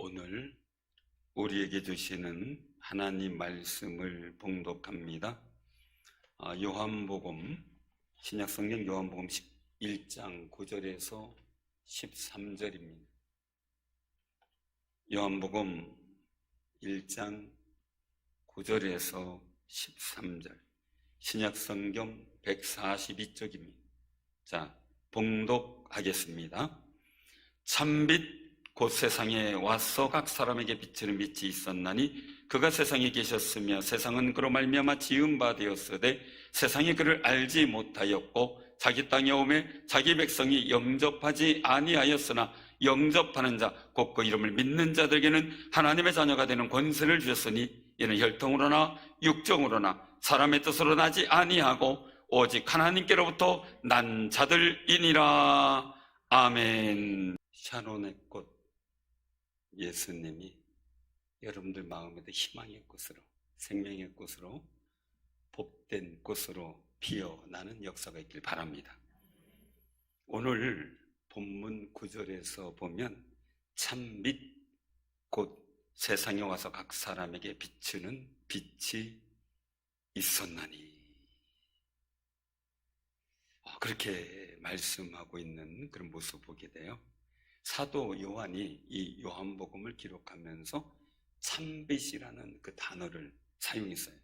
오늘 우리에게 주시는 하나님 말씀을 봉독합니다. 요한복음, 신약성경 요한복음 1장 9절에서 13절입니다. 요한복음 1장 9절에서 13절, 신약성경 142쪽입니다. 자, 봉독하겠습니다. 참빛 곧 세상에 와서 각 사람에게 비치는 빛이 있었나니 그가 세상에 계셨으며 세상은 그로 말미암아 지은 바 되었으되 세상이 그를 알지 못하였고 자기 땅에 오매 자기 백성이 영접하지 아니하였으나 영접하는 자 곧 그 이름을 믿는 자들에게는 하나님의 자녀가 되는 권세를 주셨으니 이는 혈통으로나 육정으로나 사람의 뜻으로 나지 아니하고 오직 하나님께로부터 난 자들이니라. 아멘. 샤론의 꽃, 예수님이 여러분들 마음에도 희망의 꽃으로, 생명의 꽃으로, 복된 꽃으로 피어나는 역사가 있길 바랍니다. 오늘 본문 9절에서 보면 참빛 곧 세상에 와서 각 사람에게 비추는 빛이 있었나니, 그렇게 말씀하고 있는 그런 모습을 보게 돼요. 사도 요한이 이 요한복음을 기록하면서 참빛이라는 그 단어를 사용했어요.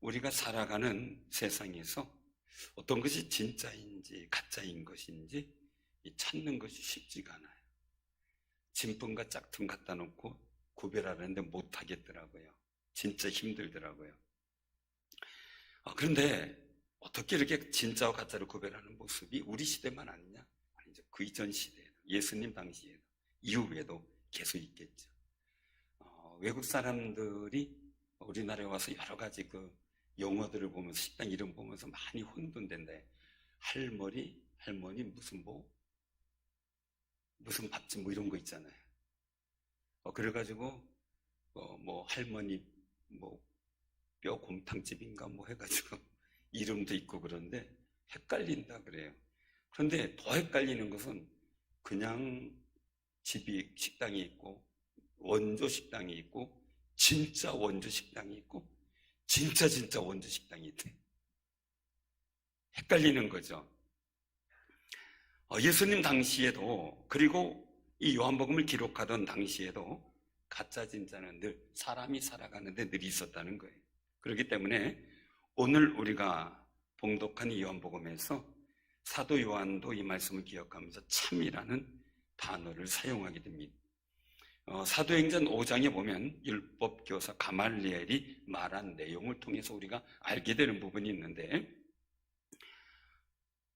우리가 살아가는 세상에서 어떤 것이 진짜인지 가짜인 것인지 찾는 것이 쉽지가 않아요. 진품과 짝퉁 갖다 놓고 구별하려는데 못하겠더라고요. 진짜 힘들더라고요. 그런데 어떻게 이렇게 진짜와 가짜를 구별하는 모습이 우리 시대만 아니냐? 아니죠. 그 이전 시대에도, 예수님 당시에도, 이후에도 계속 있겠죠. 외국 사람들이 우리나라에 와서 여러 가지 그 용어들을 보면서, 식당 이름 보면서 많이 혼돈된대. 할머니 무슨 밥집 뭐 이런 거 있잖아요. 그래가지고 할머니 뼈 곰탕집인가 해가지고 이름도 있고 그런데 헷갈린다 그래요. 그런데 더 헷갈리는 것은 그냥 집이 식당이 있고 원조 식당이 있고 진짜 원조 식당이 있고 진짜 원조 식당이 있대. 헷갈리는 거죠. 예수님 당시에도, 그리고 이 요한복음을 기록하던 당시에도 가짜 진짜는 늘 사람이 살아가는데 늘 있었다는 거예요. 그렇기 때문에 오늘 우리가 봉독한 이 요한복음에서 사도 요한도 이 말씀을 기억하면서 참이라는 단어를 사용하게 됩니다. 사도행전 5장에 보면 율법교사 가말리엘이 말한 내용을 통해서 우리가 알게 되는 부분이 있는데,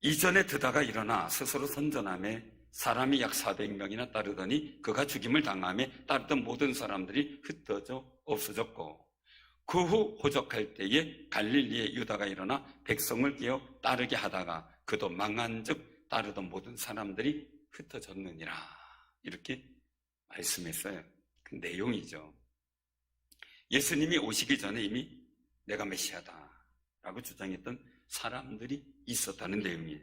이전에 드다가 일어나 스스로 선전하며 사람이 약 400명이나 따르더니 그가 죽임을 당하며 따르던 모든 사람들이 흩어져 없어졌고, 그 후 호적할 때에 갈릴리의 유다가 일어나 백성을 깨어 따르게 하다가 그도 망한즉 따르던 모든 사람들이 흩어졌느니라. 이렇게 말씀했어요. 그 내용이죠. 예수님이 오시기 전에 이미 내가 메시아다라고 주장했던 사람들이 있었다는 내용이에요.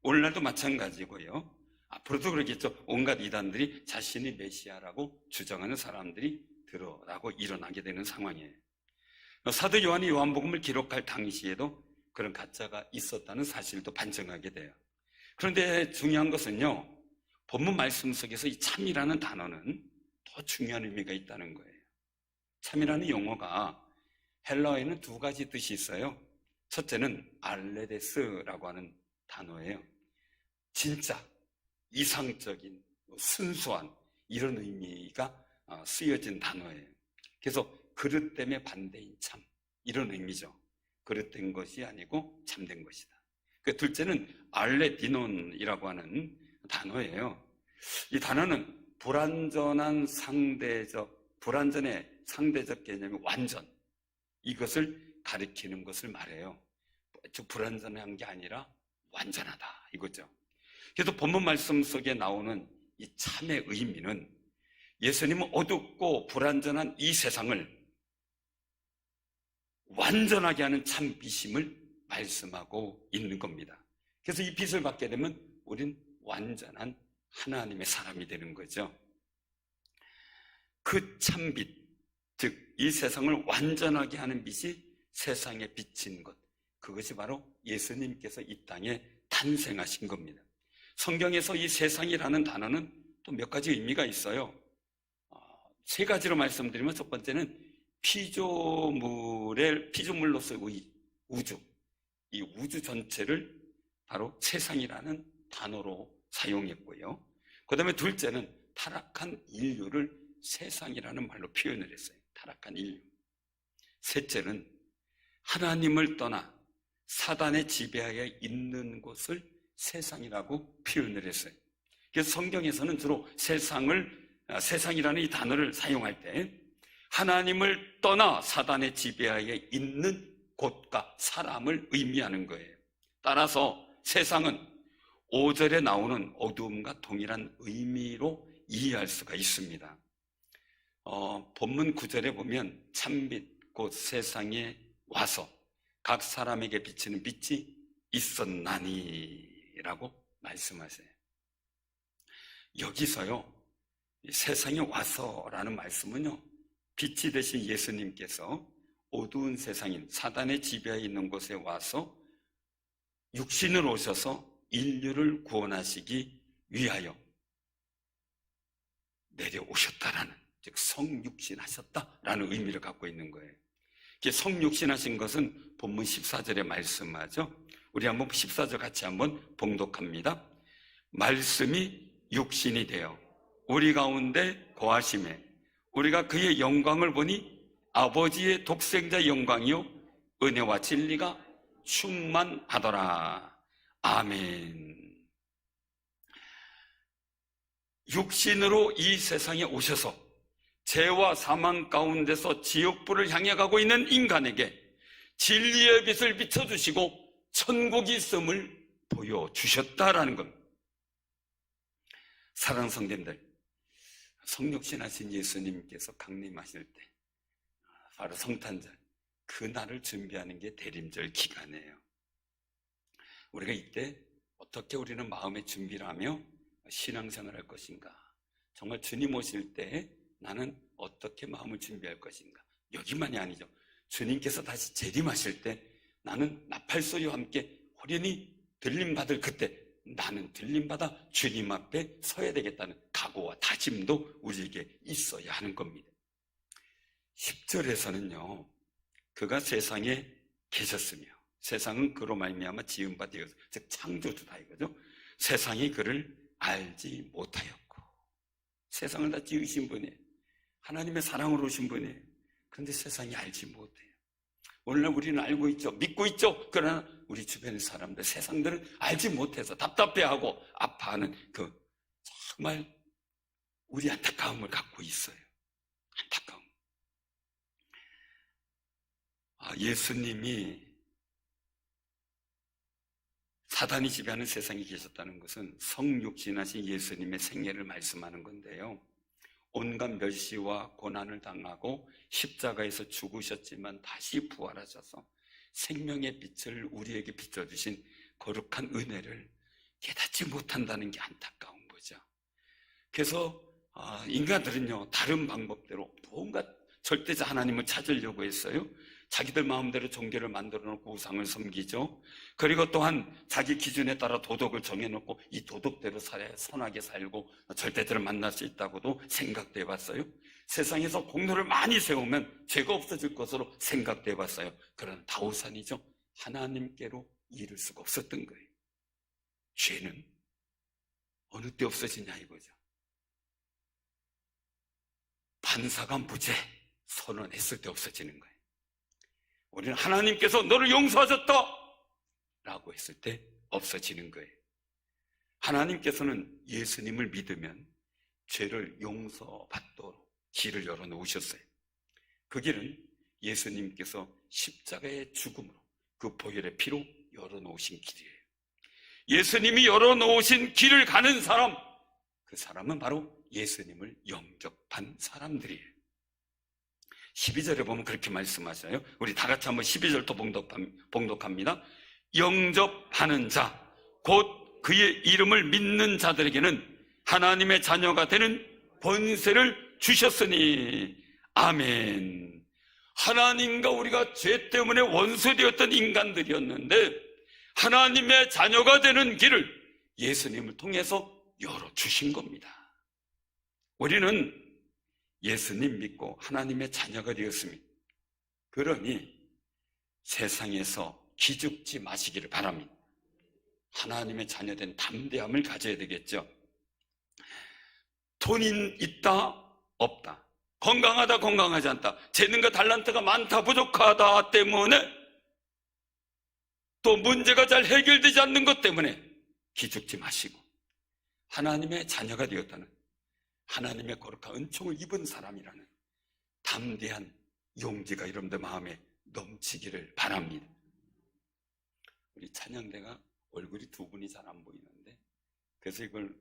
오늘날도 마찬가지고요. 앞으로도 그러겠죠. 온갖 이단들이 자신이 메시아라고 주장하는 사람들이 드러나고 일어나게 되는 상황이에요. 사도 요한이 요한복음을 기록할 당시에도 그런 가짜가 있었다는 사실도 반증하게 돼요. 그런데 중요한 것은요, 본문 말씀 속에서 이 참이라는 단어는 더 중요한 의미가 있다는 거예요. 참이라는 용어가 헬라어에는 두 가지 뜻이 있어요. 첫째는 알레데스라고 하는 단어예요. 진짜, 이상적인, 순수한 이런 의미가 쓰여진 단어예요. 그래서 그릇됨의 반대인 참, 이런 의미죠. 그릇된 것이 아니고 참된 것이다. 둘째는 알레디논이라고 하는 단어예요. 이 단어는 불완전의 상대적 개념이 완전, 이것을 가리키는 것을 말해요. 불완전한 게 아니라 완전하다, 이거죠. 그래서 본문 말씀 속에 나오는 이 참의 의미는 예수님은 어둡고 불완전한 이 세상을 완전하게 하는 참 빛임을 말씀하고 있는 겁니다. 그래서 이 빛을 받게 되면 우린 완전한 하나님의 사람이 되는 거죠. 그 참빛, 즉 이 세상을 완전하게 하는 빛이 세상에 비친 것, 그것이 바로 예수님께서 이 땅에 탄생하신 겁니다. 성경에서 이 세상이라는 단어는 또 몇 가지 의미가 있어요. 세 가지로 말씀드리면, 첫 번째는 피조물로서의 우주, 이 우주 전체를 바로 세상이라는 단어로 사용했고요. 그 다음에 둘째는 타락한 인류를 세상이라는 말로 표현을 했어요. 타락한 인류. 셋째는 하나님을 떠나 사단의 지배하에 있는 곳을 세상이라고 표현을 했어요. 그래서 성경에서는 주로 세상이라는 이 단어를 사용할 때 하나님을 떠나 사단의 지배하에 있는 곳과 사람을 의미하는 거예요. 따라서 세상은 5절에 나오는 어두움과 동일한 의미로 이해할 수가 있습니다. 본문 9절에 보면 참빛 곧 세상에 와서 각 사람에게 비치는 빛이 있었나니 라고 말씀하세요. 여기서요, 세상에 와서 라는 말씀은요, 빛이 되신 예수님께서 어두운 세상인 사단의 지배하에 있는 곳에 와서 육신을 오셔서 인류를 구원하시기 위하여 내려오셨다라는, 즉 성육신하셨다라는 의미를 갖고 있는 거예요. 성육신하신 것은 본문 14절에 말씀하죠. 우리 한번 14절 같이 한번 봉독합니다. 말씀이 육신이 되어 우리 가운데 거하심에 우리가 그의 영광을 보니 아버지의 독생자 영광이요 은혜와 진리가 충만하더라. 아멘. 육신으로 이 세상에 오셔서 죄와 사망 가운데서 지옥불을 향해 가고 있는 인간에게 진리의 빛을 비춰주시고 천국이 있음을 보여주셨다라는 겁니다. 사랑하는 성도님들, 성육신하신 예수님께서 강림하실 때 바로 성탄절, 그날을 준비하는 게 대림절 기간이에요. 우리가 이때 어떻게 우리는 마음의 준비를 하며 신앙생활을 할 것인가, 정말 주님 오실 때 나는 어떻게 마음을 준비할 것인가, 여기만이 아니죠. 주님께서 다시 재림하실 때 나는 나팔소리와 함께 호련히 들림받을 그때 나는 들림받아 주님 앞에 서야 되겠다는 각오와 다짐도 우리에게 있어야 하는 겁니다. 10절에서는요, 그가 세상에 계셨으며 세상은 그로 말미암아 지은 바 되어서, 즉 창조주다 이거죠. 세상이 그를 알지 못하였고, 세상을 다 지으신 분이에요. 하나님의 사랑으로 오신 분이에요. 그런데 세상이 알지 못해요. 오늘날 우리는 알고 있죠, 믿고 있죠. 그러나 우리 주변의 사람들, 세상들은 알지 못해서 답답해하고 아파하는 그 정말 우리 안타까움을 갖고 있어요. 안타까움. 예수님이 사단이 지배하는 세상에 계셨다는 것은 성육신하신 예수님의 생애를 말씀하는 건데요, 온갖 멸시와 고난을 당하고 십자가에서 죽으셨지만 다시 부활하셔서 생명의 빛을 우리에게 비춰주신 거룩한 은혜를 깨닫지 못한다는 게 안타까운 거죠. 그래서 인간들은요, 다른 방법대로 뭔가 절대자 하나님을 찾으려고 했어요. 자기들 마음대로 종교를 만들어 놓고 우상을 섬기죠. 그리고 또한 자기 기준에 따라 도덕을 정해놓고 이 도덕대로 살아야 선하게 살고 절대자를 만날 수 있다고도 생각돼 봤어요. 세상에서 공로를 많이 세우면 죄가 없어질 것으로 생각돼 봤어요. 그러나 다오산이죠. 하나님께로 이를 수가 없었던 거예요. 죄는 어느 때 없어지냐 이거죠. 판사가 무죄 선언했을 때 없어지는 거예요. 우리는 하나님께서 너를 용서하셨다 라고 했을 때 없어지는 거예요. 하나님께서는 예수님을 믿으면 죄를 용서받도록 길을 열어놓으셨어요. 그 길은 예수님께서 십자가의 죽음으로 그 보혈의 피로 열어놓으신 길이에요. 예수님이 열어놓으신 길을 가는 사람, 그 사람은 바로 예수님을 영접한 사람들이에요. 12절에 보면 그렇게 말씀하셔요. 우리 다 같이 한번 12절도 봉독합니다. 영접하는 자, 곧 그의 이름을 믿는 자들에게는 하나님의 자녀가 되는 권세를 주셨으니 아멘. 하나님과 우리가 죄 때문에 원수되었던 인간들이었는데 하나님의 자녀가 되는 길을 예수님을 통해서 열어주신 겁니다. 우리는 예수님 믿고 하나님의 자녀가 되었습니다. 그러니 세상에서 기죽지 마시기를 바랍니다. 하나님의 자녀된 담대함을 가져야 되겠죠. 돈이 있다 없다, 건강하다 건강하지 않다, 재능과 달란트가 많다 부족하다 때문에, 또 문제가 잘 해결되지 않는 것 때문에 기죽지 마시고 하나님의 자녀가 되었다는, 하나님의 거룩한 은총을 입은 사람이라는 담대한 용기가 여러분들 마음에 넘치기를 바랍니다. 우리 찬양대가 얼굴이 두 분이 잘 안 보이는데, 그래서 이걸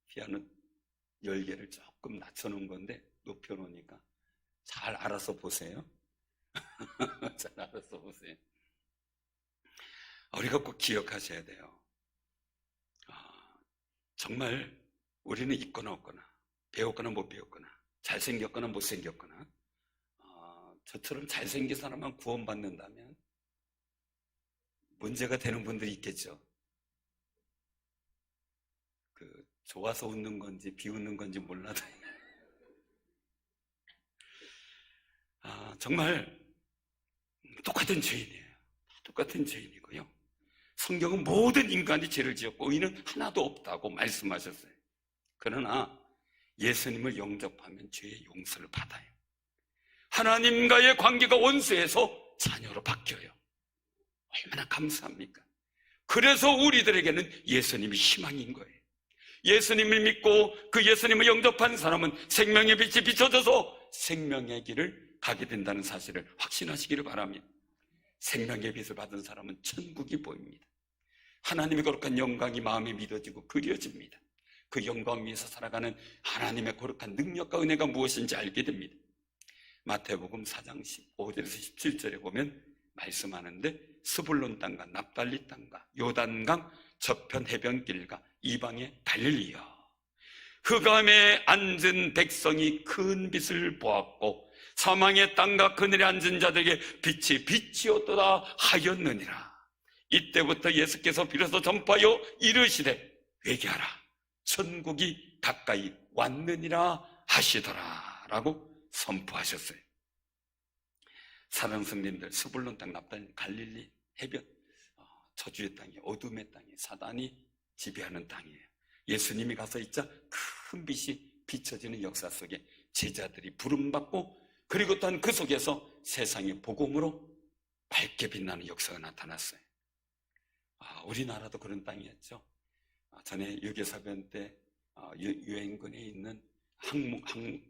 피아노 열개를 조금 낮춰놓은 건데 높여놓으니까 잘 알아서 보세요. 잘 알아서 보세요. 우리가 꼭 기억하셔야 돼요. 정말 우리는 있거나 없거나, 배웠거나 못 배웠거나, 잘생겼거나 못생겼거나, 저처럼 잘생긴 사람만 구원받는다면 문제가 되는 분들이 있겠죠. 좋아서 웃는 건지 비웃는 건지 몰라도 정말 똑같은 죄인이에요. 똑같은 죄인이고요. 성경은 모든 인간이 죄를 지었고 의인은 하나도 없다고 말씀하셨어요. 그러나 예수님을 영접하면 죄의 용서를 받아요. 하나님과의 관계가 원수에서 자녀로 바뀌어요. 얼마나 감사합니까? 그래서 우리들에게는 예수님이 희망인 거예요. 예수님을 믿고 그 예수님을 영접한 사람은 생명의 빛이 비춰져서 생명의 길을 가게 된다는 사실을 확신하시기를 바랍니다. 생명의 빛을 받은 사람은 천국이 보입니다. 하나님의 거룩한 영광이 마음에 믿어지고 그려집니다. 그 영광 위에서 살아가는 하나님의 거룩한 능력과 은혜가 무엇인지 알게 됩니다. 마태복음 4장 15절에서 17절에 보면 말씀하는데, 스불론 땅과 납달리 땅과 요단강 저편 해변길과 이방의 갈릴리여, 흑암에 앉은 백성이 큰 빛을 보았고 사망의 땅과 그늘에 앉은 자들에게 빛이 비치었도다 하였느니라. 이때부터 예수께서 비로소 전파하여 이르시되 회개하라, 천국이 가까이 왔느니라 하시더라 라고 선포하셨어요. 사랑하는 성도님들, 스불론 땅, 납달리, 갈릴리 해변, 저주의 땅이, 어둠의 땅이, 사단이 지배하는 땅이에요. 예수님이 가서 있자 큰 빛이 비춰지는 역사 속에 제자들이 부름받고, 그리고 또한 그 속에서 세상의 복음으로 밝게 빛나는 역사가 나타났어요. 우리나라도 그런 땅이었죠. 전에 유교사변 때 유엔군에 있는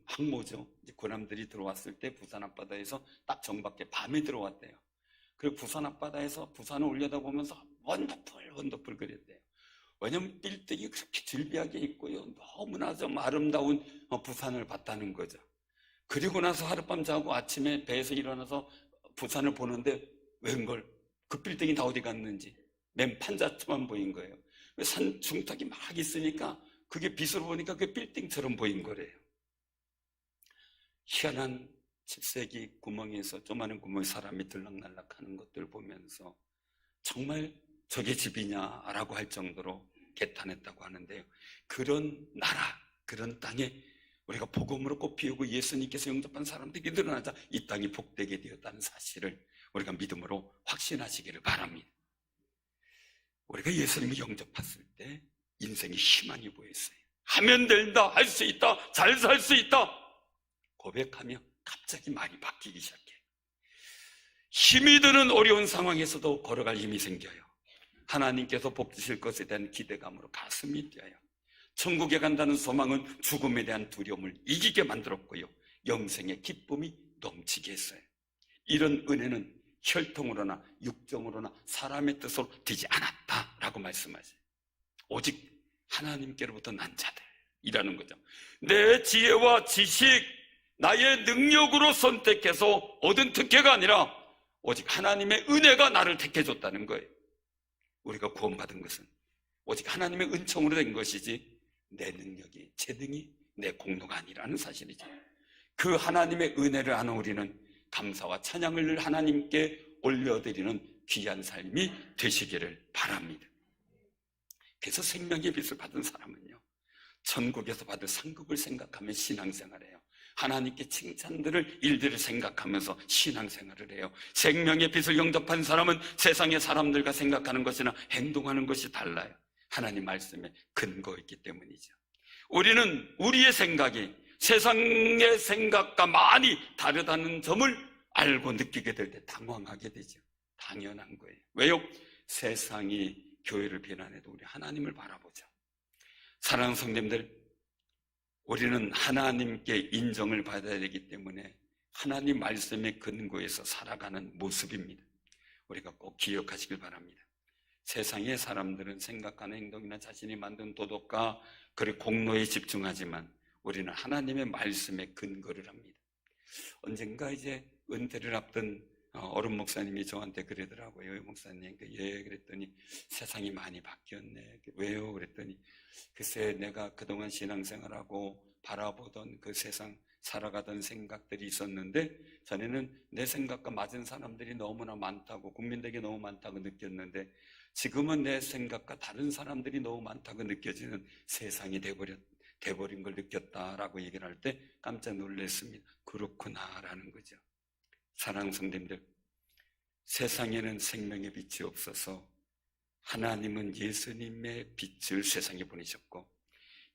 항모죠. 군함들이 들어왔을 때 부산 앞바다에서 딱 정밖에 밤에 들어왔대요. 그리고 부산 앞바다에서 부산을 올려다보면서 원더풀 그랬대요. 왜냐하면 빌딩이 그렇게 질비하게 있고요, 너무나 좀 아름다운 부산을 봤다는 거죠. 그리고 나서 하룻밤 자고 아침에 배에서 일어나서 부산을 보는데 웬걸 그 빌딩이 다 어디 갔는지 맨 판자만 보인 거예요. 산 중턱이 막 있으니까 그게 빛으로 보니까 그 빌딩처럼 보인 거래요. 희한한 10세기 구멍에서, 조그마한 구멍에 사람이 들락날락 하는 것들 보면서 정말 저게 집이냐라고 할 정도로 개탄했다고 하는데요. 그런 나라, 그런 땅에 우리가 복음으로 꽃 피우고 예수님께서 영접한 사람들이 늘어나자 이 땅이 복되게 되었다는 사실을 우리가 믿음으로 확신하시기를 바랍니다. 우리가 예수님을 영접했을 때 인생에 희망이 보였어요. 하면 된다, 할 수 있다, 잘 살 수 있다 고백하며 갑자기 말이 바뀌기 시작해요. 힘이 드는 어려운 상황에서도 걸어갈 힘이 생겨요. 하나님께서 복 주실 것에 대한 기대감으로 가슴이 뛰어요. 천국에 간다는 소망은 죽음에 대한 두려움을 이기게 만들었고요, 영생의 기쁨이 넘치게 했어요. 이런 은혜는 혈통으로나 육정으로나 사람의 뜻으로 되지 않았다라고 말씀하세요. 오직 하나님께로부터 난 자들이라는 거죠. 내 지혜와 지식, 나의 능력으로 선택해서 얻은 특혜가 아니라 오직 하나님의 은혜가 나를 택해줬다는 거예요. 우리가 구원받은 것은 오직 하나님의 은총으로 된 것이지 내 능력이, 재능이 내 공로가 아니라는 사실이죠. 그 하나님의 은혜를 아는 우리는 감사와 찬양을 하나님께 올려드리는 귀한 삶이 되시기를 바랍니다. 그래서 생명의 빛을 받은 사람은요, 천국에서 받을 상급을 생각하며 신앙생활을 해요. 하나님께 칭찬들을, 일들을 생각하면서 신앙생활을 해요. 생명의 빛을 영접한 사람은 세상의 사람들과 생각하는 것이나 행동하는 것이 달라요. 하나님 말씀에 근거 있기 때문이죠. 우리는 우리의 생각이 세상의 생각과 많이 다르다는 점을 알고 느끼게 될 때 당황하게 되죠. 당연한 거예요. 왜요? 세상이 교회를 비난해도 우리 하나님을 바라보죠. 사랑하는 성도님들, 우리는 하나님께 인정을 받아야 되기 때문에 하나님 말씀의 근거에서 살아가는 모습입니다. 우리가 꼭 기억하시길 바랍니다. 세상의 사람들은 생각하는 행동이나 자신이 만든 도덕과 그리고 공로에 집중하지만 우리는 하나님의 말씀에 근거를 합니다. 언젠가 이제 은퇴를 앞둔 어른 목사님이 저한테 그러더라고요. 목사님, 예, 그랬더니 세상이 많이 바뀌었네. 왜요? 그랬더니 글쎄, 내가 그동안 신앙생활하고 바라보던 그 세상, 살아가던 생각들이 있었는데 전에는 내 생각과 맞은 사람들이 너무나 많다고, 국민들에게 너무 많다고 느꼈는데 지금은 내 생각과 다른 사람들이 너무 많다고 느껴지는 세상이 돼버린 걸 느꼈다라고 얘기를 할 때 깜짝 놀랐습니다. 그렇구나라는 거죠. 사랑하는 성도님들, 세상에는 생명의 빛이 없어서 하나님은 예수님의 빛을 세상에 보내셨고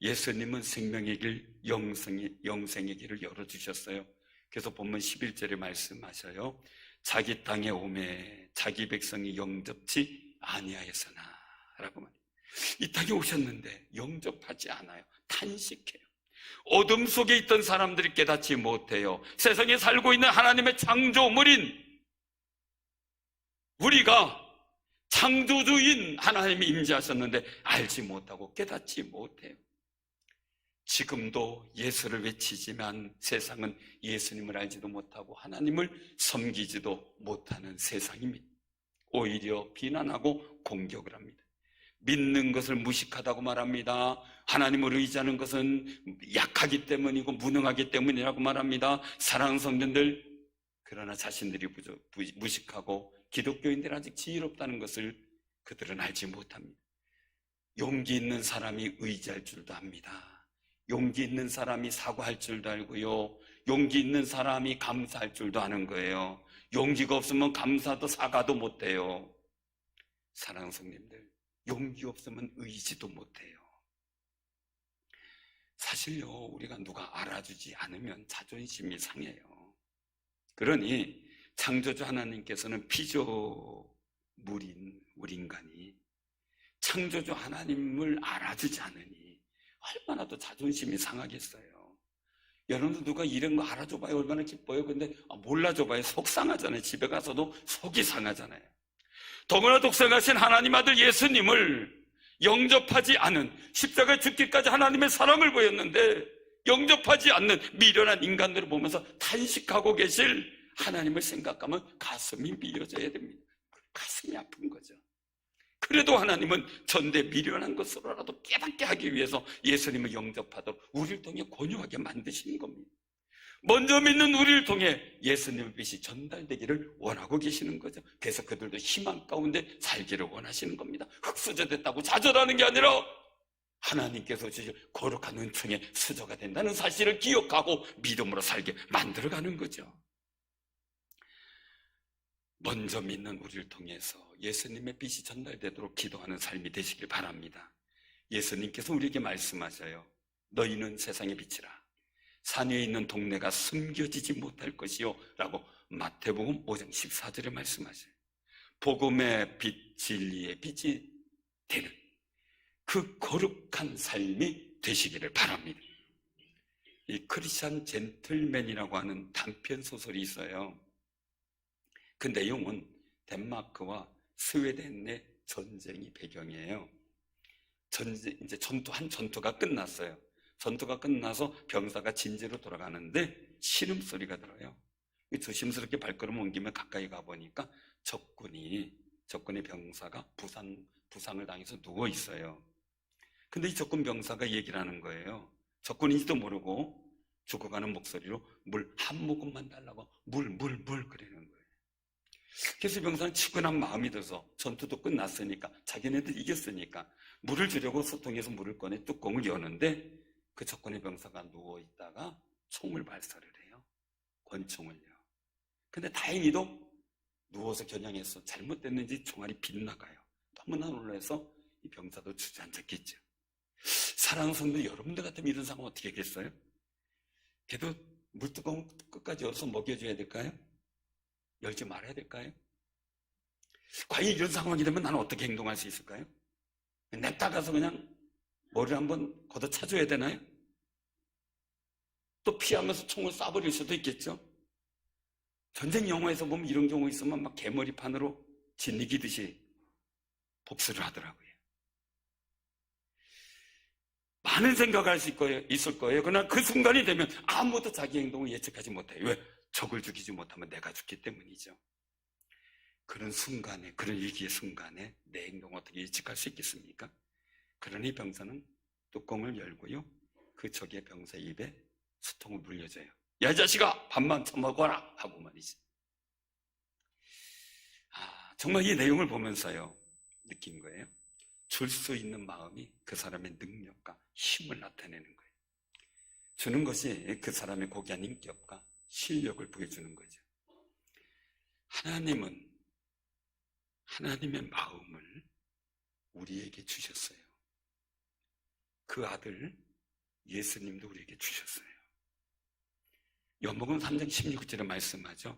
예수님은 생명의 길, 영생의 길을 열어주셨어요. 그래서 본문 11절에 말씀하셔요. 자기 땅에 오매 자기 백성이 영접치 아니하였으나 라고 말해요. 이 땅에 오셨는데 영접하지 않아요. 탄식해요. 어둠 속에 있던 사람들이 깨닫지 못해요. 세상에 살고 있는 하나님의 창조물인 우리가 창조주인 하나님이 임재하셨는데 알지 못하고 깨닫지 못해요. 지금도 예수를 외치지만 세상은 예수님을 알지도 못하고 하나님을 섬기지도 못하는 세상입니다. 오히려 비난하고 공격을 합니다. 믿는 것을 무식하다고 말합니다. 하나님을 의지하는 것은 약하기 때문이고 무능하기 때문이라고 말합니다. 사랑하는 성도들, 그러나 자신들이 무식하고 기독교인들 아직 지혜롭다는 것을 그들은 알지 못합니다. 용기 있는 사람이 의지할 줄도 압니다. 용기 있는 사람이 사과할 줄도 알고요. 용기 있는 사람이 감사할 줄도 아는 거예요. 용기가 없으면 감사도 사과도 못해요. 사랑하는 성도님들, 용기 없으면 의지도 못해요. 사실요, 우리가 누가 알아주지 않으면 자존심이 상해요. 그러니 창조주 하나님께서는 피조물인 우리 인간이 창조주 하나님을 알아주지 않으니 얼마나 더 자존심이 상하겠어요. 여러분도 누가 이런 거 알아줘봐요 얼마나 기뻐요. 근데 몰라줘봐요 속상하잖아요. 집에 가서도 속이 상하잖아요. 더구나 독생하신 하나님 아들 예수님을 영접하지 않은, 십자가에 죽기까지 하나님의 사랑을 보였는데 영접하지 않는 미련한 인간들을 보면서 탄식하고 계실 하나님을 생각하면 가슴이 미어져야 됩니다. 가슴이 아픈 거죠. 그래도 하나님은 전대 미련한 것으로라도 깨닫게 하기 위해서 예수님을 영접하도록 우리를 통해 권유하게 만드시는 겁니다. 먼저 믿는 우리를 통해 예수님의 빛이 전달되기를 원하고 계시는 거죠. 그래서 그들도 희망 가운데 살기를 원하시는 겁니다. 흙수저됐다고 좌절하는 게 아니라 하나님께서 주실 거룩한 은총의 수저가 된다는 사실을 기억하고 믿음으로 살게 만들어가는 거죠. 먼저 믿는 우리를 통해서 예수님의 빛이 전달되도록 기도하는 삶이 되시길 바랍니다. 예수님께서 우리에게 말씀하셔요. 너희는 세상의 빛이라. 산 위에 있는 동네가 숨겨지지 못할 것이요 라고 마태복음 5장 14절에 말씀하셔요. 복음의 빛, 진리의 빛이 되는 그 거룩한 삶이 되시기를 바랍니다. 이 크리스천 젠틀맨이라고 하는 단편 소설이 있어요. 그 내용은 덴마크와 스웨덴의 전쟁이 배경이에요. 이제 전투가 끝났어요. 전투가 끝나서 병사가 진지로 돌아가는데 신음소리가 들어요. 조심스럽게 발걸음 옮기며 가까이 가보니까 적군의 병사가 부상을 당해서 누워 있어요. 근데 이 적군 병사가 얘기를 하는 거예요. 적군인지도 모르고 죽어가는 목소리로 물 한 모금만 달라고 물 그러는 거예요. 그래서 병사는 치근한 마음이 들어서 전투도 끝났으니까 자기네들 이겼으니까 물을 주려고 소통해서 물을 꺼내 뚜껑을 여는데 그 적군의 병사가 누워있다가 총을 발사를 해요. 권총을요. 근데 다행히도 누워서 겨냥해서 잘못됐는지 총알이 빗나가요. 너무나 놀라서 이 병사도 주저앉았겠죠. 사랑하는 성도 여러분들 같으면 이런 상황 어떻게 하겠어요? 걔도 물뚜껑 끝까지 열어서 먹여줘야 될까요? 열지 말아야 될까요? 과연 이런 상황이 되면 나는 어떻게 행동할 수 있을까요? 냅다 가서 그냥 머리를 한번 걷어차줘야 되나요? 또 피하면서 총을 쏴버릴 수도 있겠죠? 전쟁 영화에서 보면 이런 경우 있으면 막 개머리판으로 짓이기듯이 복수를 하더라고요. 많은 생각할 수 있을 거예요. 그러나 그 순간이 되면 아무도 자기 행동을 예측하지 못해요. 왜? 적을 죽이지 못하면 내가 죽기 때문이죠. 그런 순간에, 그런 위기의 순간에 내 행동을 어떻게 예측할 수 있겠습니까? 그러니 병사는 뚜껑을 열고요, 그 적의 병사 입에 수통을 물려줘요. 야, 이 자식아, 밥만 처먹어라! 하고 말이지. 정말 이 내용을 보면서요, 느낀 거예요. 줄 수 있는 마음이 그 사람의 능력과 힘을 나타내는 거예요. 주는 것이 그 사람의 고귀한 인격과 실력을 보여주는 거죠. 하나님은 하나님의 마음을 우리에게 주셨어요. 그 아들 예수님도 우리에게 주셨어요. 요한복음 3장 16절에 말씀하죠.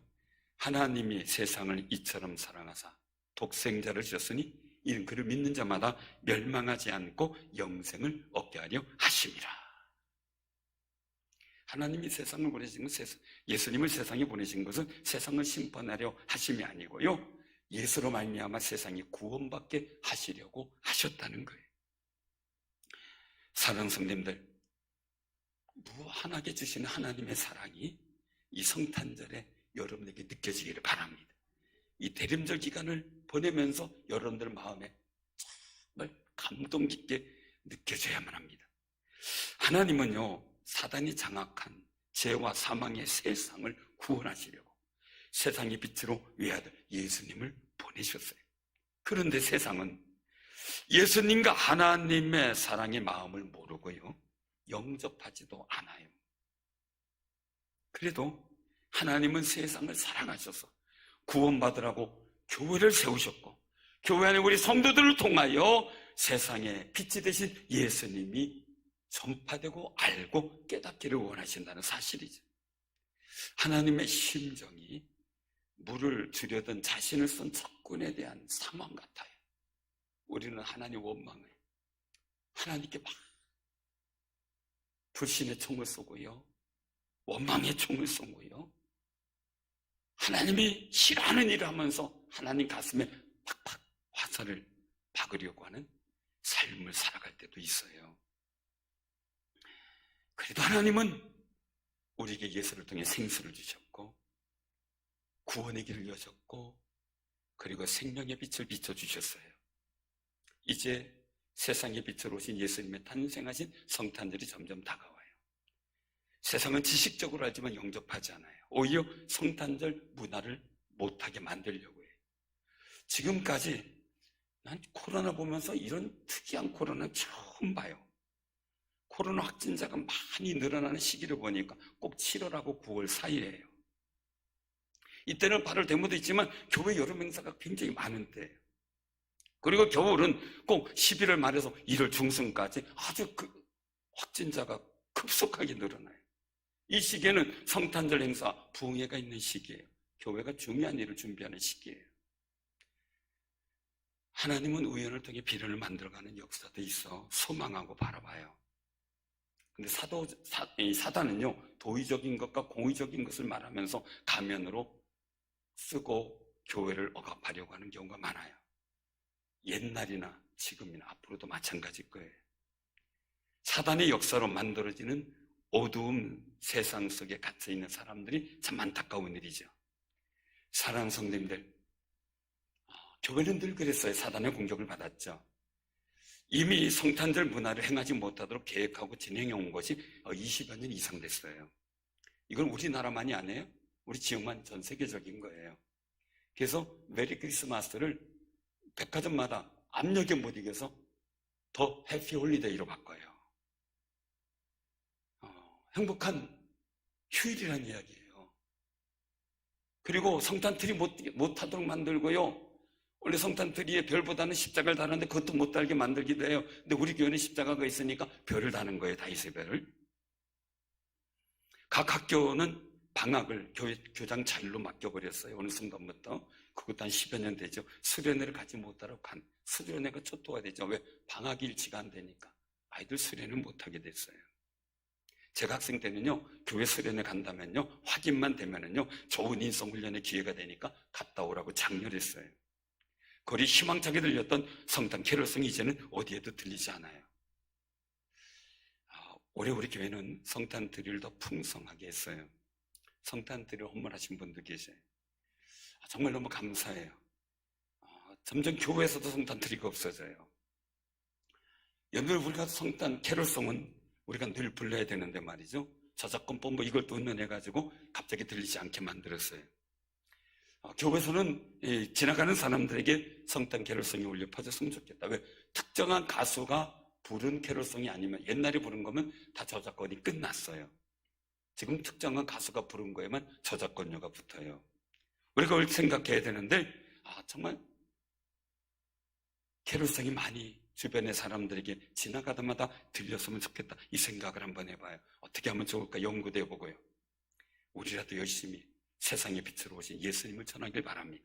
하나님이 세상을 이처럼 사랑하사 독생자를 주셨으니 이는 그를 믿는 자마다 멸망하지 않고 영생을 얻게 하려 하심이라. 하나님이 세상을 보내신 것은, 예수님을 세상에 보내신 것은 세상을 심판하려 하심이 아니고요, 예수로 말미암아 세상이 구원받게 하시려고 하셨다는 거예요. 사랑하는 성도님들, 무한하게 주시는 하나님의 사랑이 이 성탄절에 여러분에게 느껴지기를 바랍니다. 이 대림절 기간을 보내면서 여러분들 마음에 정말 감동 깊게 느껴져야만 합니다. 하나님은요, 사단이 장악한 죄와 사망의 세상을 구원하시려고 세상의 빛으로 외아들 예수님을 보내셨어요. 그런데 세상은 예수님과 하나님의 사랑의 마음을 모르고요, 영접하지도 않아요. 그래도 하나님은 세상을 사랑하셔서 구원받으라고 교회를 세우셨고, 교회 안에 우리 성도들을 통하여 세상에 빛이 되신 예수님이 전파되고 알고 깨닫기를 원하신다는 사실이죠. 하나님의 심정이 물을 주려던 자신을 쏜 적군에 대한 상황 같아요. 우리는 하나님 원망해 하나님께 막 불신의 총을 쏘고요, 원망의 총을 쏘고요, 하나님이 싫어하는 일을 하면서 하나님 가슴에 팍팍 화살을 박으려고 하는 삶을 살아갈 때도 있어요. 그래도 하나님은 우리에게 예수를 통해 생수를 주셨고 구원의 길을 여셨고 그리고 생명의 빛을 비춰주셨어요. 이제 세상의 빛으로 오신 예수님의 탄생하신 성탄절이 점점 다가와요. 세상은 지식적으로 알지만 영접하지 않아요. 오히려 성탄절 문화를 못하게 만들려고 해요. 지금까지 난 코로나 보면서 이런 특이한 코로나 처음 봐요. 코로나 확진자가 많이 늘어나는 시기를 보니까 꼭 7월하고 9월 사이에요. 이때는 8월 대모도 있지만 교회 여름 행사가 굉장히 많은 때예요. 그리고 겨울은 꼭 11월 말에서 1월 중순까지 아주 확진자가 급속하게 늘어나요. 이 시기에는 성탄절 행사, 부흥회가 있는 시기예요. 교회가 중요한 일을 준비하는 시기예요. 하나님은 우연을 통해 비련을 만들어가는 역사도 있어 소망하고 바라봐요. 근데 사단은요, 도의적인 것과 공의적인 것을 말하면서 가면으로 쓰고 교회를 억압하려고 하는 경우가 많아요. 옛날이나 지금이나 앞으로도 마찬가지일 거예요. 사단의 역사로 만들어지는 어두운 세상 속에 갇혀있는 사람들이 참 안타까운 일이죠. 사랑하는 성도님들, 교회는 늘 그랬어요. 사단의 공격을 받았죠. 이미 성탄절 문화를 행하지 못하도록 계획하고 진행해 온 것이 20여 년 이상 됐어요. 이건 우리나라만이 아니에요. 우리 지역만 전 세계적인 거예요. 그래서 메리 크리스마스를 백화점마다 압력에 못 이겨서 더 해피 홀리데이로 바꿔요. 행복한 휴일이라는 이야기예요. 그리고 성탄트리 못하도록 만들고요. 원래 성탄트리에 별보다는 십자가를 다는데 그것도 못 달게 만들기도 해요. 근데 우리 교회는 십자가가 있으니까 별을 다는 거예요. 다윗의 별을. 각 학교는 방학을 교장 자율로 맡겨버렸어요. 어느 순간부터. 그것도 한 10여 년 되죠. 수련회를 가지 못하도록 한 수련회가 초토화 되죠. 왜? 방학 일치가 안 되니까. 아이들 수련을 못하게 됐어요. 제가 학생 때는요, 교회 수련회 간다면요, 확인만 되면은요, 좋은 인성훈련의 기회가 되니까 갔다 오라고 장렬했어요. 거리 희망차게 들렸던 성탄 캐롤송이 이제는 어디에도 들리지 않아요. 올해 우리 교회는 성탄 드리를 더 풍성하게 했어요. 성탄 드리를 헌물하신 분도 계세요. 정말 너무 감사해요. 점점 교회에서도 성탄 드리가 없어져요. 여러분, 우리가 성탄 캐롤송은 우리가 늘 불러야 되는데 말이죠. 저작권법 뭐 이걸 또 의논해가지고 갑자기 들리지 않게 만들었어요. 교회에서는 지나가는 사람들에게 성탄 캐롤송이 울려 퍼졌으면 좋겠다. 왜? 특정한 가수가 부른 캐롤송이 아니면 옛날에 부른 거면 다 저작권이 끝났어요. 지금 특정한 가수가 부른 거에만 저작권료가 붙어요. 우리가 그걸 생각해야 되는데 정말 캐롤송이 많이 주변의 사람들에게 지나가다마다 들렸으면 좋겠다. 이 생각을 한번 해봐요. 어떻게 하면 좋을까 연구도 해보고요. 우리라도 열심히 세상의 빛으로 오신 예수님을 전하길 바랍니다.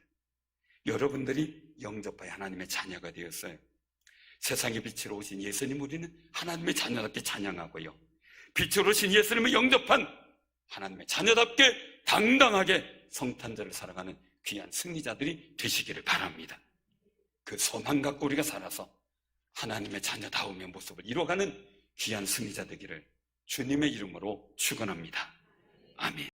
여러분들이 영접하여 하나님의 자녀가 되었어요. 세상의 빛으로 오신 예수님 우리는 하나님의 자녀답게 찬양하고요. 빛으로 오신 예수님을 영접한 하나님의 자녀답게 당당하게 성탄절을 살아가는 귀한 승리자들이 되시기를 바랍니다. 그 소망 갖고 우리가 살아서 하나님의 자녀다움의 모습을 이뤄가는 귀한 승리자 되기를 주님의 이름으로 축원합니다. 아멘.